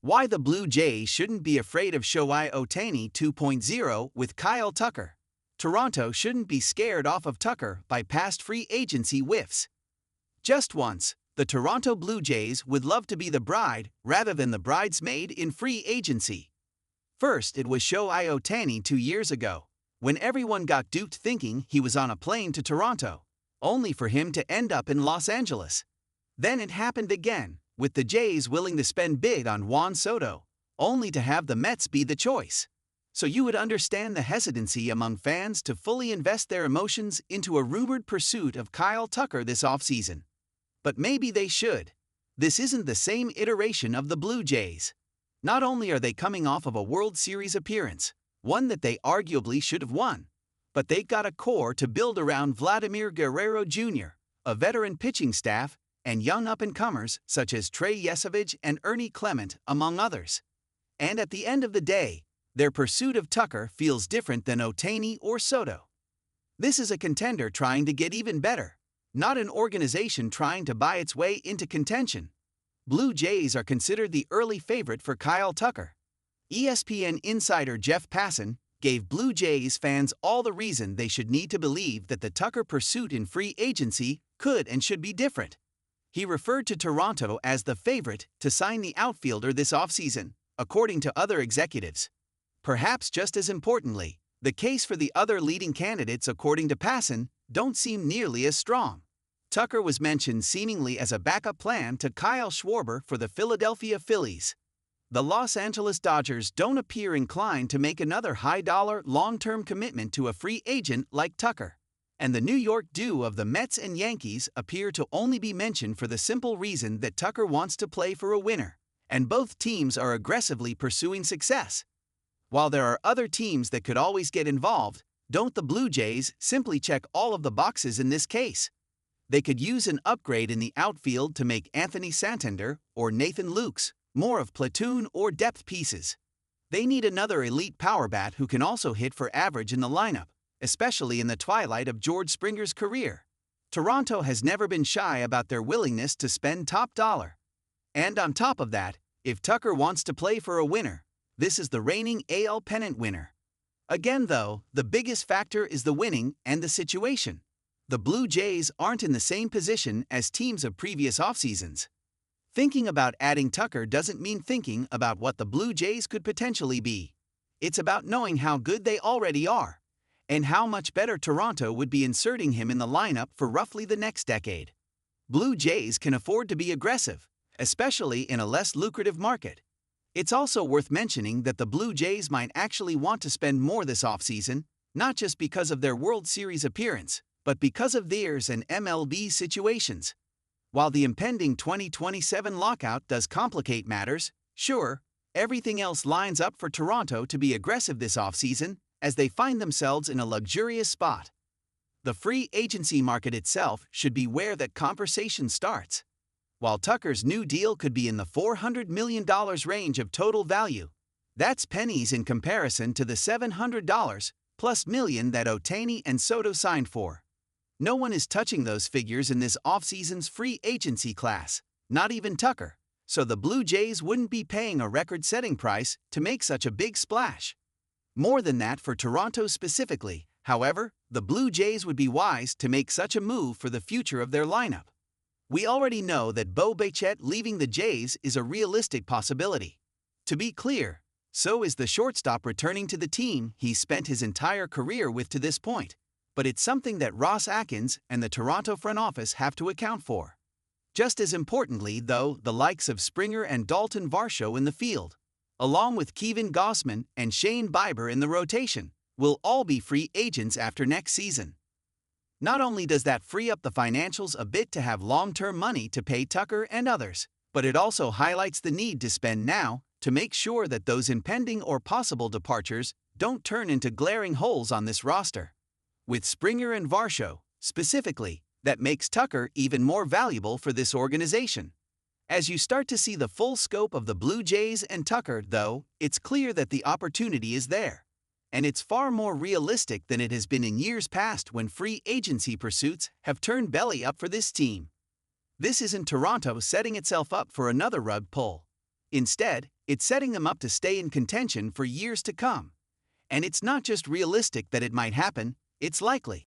Why the Blue Jays shouldn't be afraid of Shohei Ohtani 2.0 with Kyle Tucker. Toronto shouldn't be scared off of Tucker by past free agency whiffs. Just once, the Toronto Blue Jays would love to be the bride rather than the bridesmaid in free agency. First, it was Shohei Ohtani 2 years ago, when everyone got duped thinking he was on a plane to Toronto, only for him to end up in Los Angeles. Then it happened again, with the Jays willing to spend big on Juan Soto, only to have the Mets be the choice. So you would understand the hesitancy among fans to fully invest their emotions into a rumored pursuit of Kyle Tucker this offseason. But maybe they should. This isn't the same iteration of the Blue Jays. Not only are they coming off of a World Series appearance, one that they arguably should have won, but they've got a core to build around Vladimir Guerrero Jr., a veteran pitching staff, and young up-and-comers such as Trey Yesavage and Ernie Clement, among others. And at the end of the day, their pursuit of Tucker feels different than Ohtani or Soto. This is a contender trying to get even better, not an organization trying to buy its way into contention. Blue Jays are considered the early favorite for Kyle Tucker. ESPN insider Jeff Passan gave Blue Jays fans all the reason they should need to believe that the Tucker pursuit in free agency could and should be different. He referred to Toronto as the favorite to sign the outfielder this offseason, according to other executives. Perhaps just as importantly, the case for the other leading candidates, according to Passan, don't seem nearly as strong. Tucker was mentioned seemingly as a backup plan to Kyle Schwarber for the Philadelphia Phillies. The Los Angeles Dodgers don't appear inclined to make another high-dollar, long-term commitment to a free agent like Tucker. And the New York duo of the Mets and Yankees appear to only be mentioned for the simple reason that Tucker wants to play for a winner, and both teams are aggressively pursuing success. While there are other teams that could always get involved, don't the Blue Jays simply check all of the boxes in this case? They could use an upgrade in the outfield to make Anthony Santander or Nathan Lukes more of platoon or depth pieces. They need another elite power bat who can also hit for average in the lineup, especially in the twilight of George Springer's career. Toronto has never been shy about their willingness to spend top dollar. And on top of that, if Tucker wants to play for a winner, this is the reigning AL pennant winner. Again though, the biggest factor is the winning and the situation. The Blue Jays aren't in the same position as teams of previous offseasons. Thinking about adding Tucker doesn't mean thinking about what the Blue Jays could potentially be. It's about knowing how good they already are, and how much better Toronto would be inserting him in the lineup for roughly the next decade. Blue Jays can afford to be aggressive, especially in a less lucrative market. It's also worth mentioning that the Blue Jays might actually want to spend more this offseason, not just because of their World Series appearance, but because of theirs and MLB's situations. While the impending 2027 lockout does complicate matters, sure, everything else lines up for Toronto to be aggressive this offseason as they find themselves in a luxurious spot. The free agency market itself should be where that conversation starts. While Tucker's new deal could be in the $400 million range of total value, that's pennies in comparison to the $700 plus million that Ohtani and Soto signed for. No one is touching those figures in this offseason's free agency class, not even Tucker, so the Blue Jays wouldn't be paying a record-setting price to make such a big splash. More than that for Toronto specifically, however, the Blue Jays would be wise to make such a move for the future of their lineup. We already know that Bo Bichette leaving the Jays is a realistic possibility. To be clear, so is the shortstop returning to the team he's spent his entire career with to this point. But it's something that Ross Atkins and the Toronto front office have to account for. Just as importantly, though, the likes of Springer and Dalton Varsho in the field, along with Kevin Gausman and Shane Bieber in the rotation, will all be free agents after next season. Not only does that free up the financials a bit to have long-term money to pay Tucker and others, but it also highlights the need to spend now to make sure that those impending or possible departures don't turn into glaring holes on this roster. With Springer and Varsho, specifically, that makes Tucker even more valuable for this organization. As you start to see the full scope of the Blue Jays and Tucker, though, it's clear that the opportunity is there. And it's far more realistic than it has been in years past when free agency pursuits have turned belly up for this team. This isn't Toronto setting itself up for another rug pull. Instead, it's setting them up to stay in contention for years to come. And it's not just realistic that it might happen, it's likely.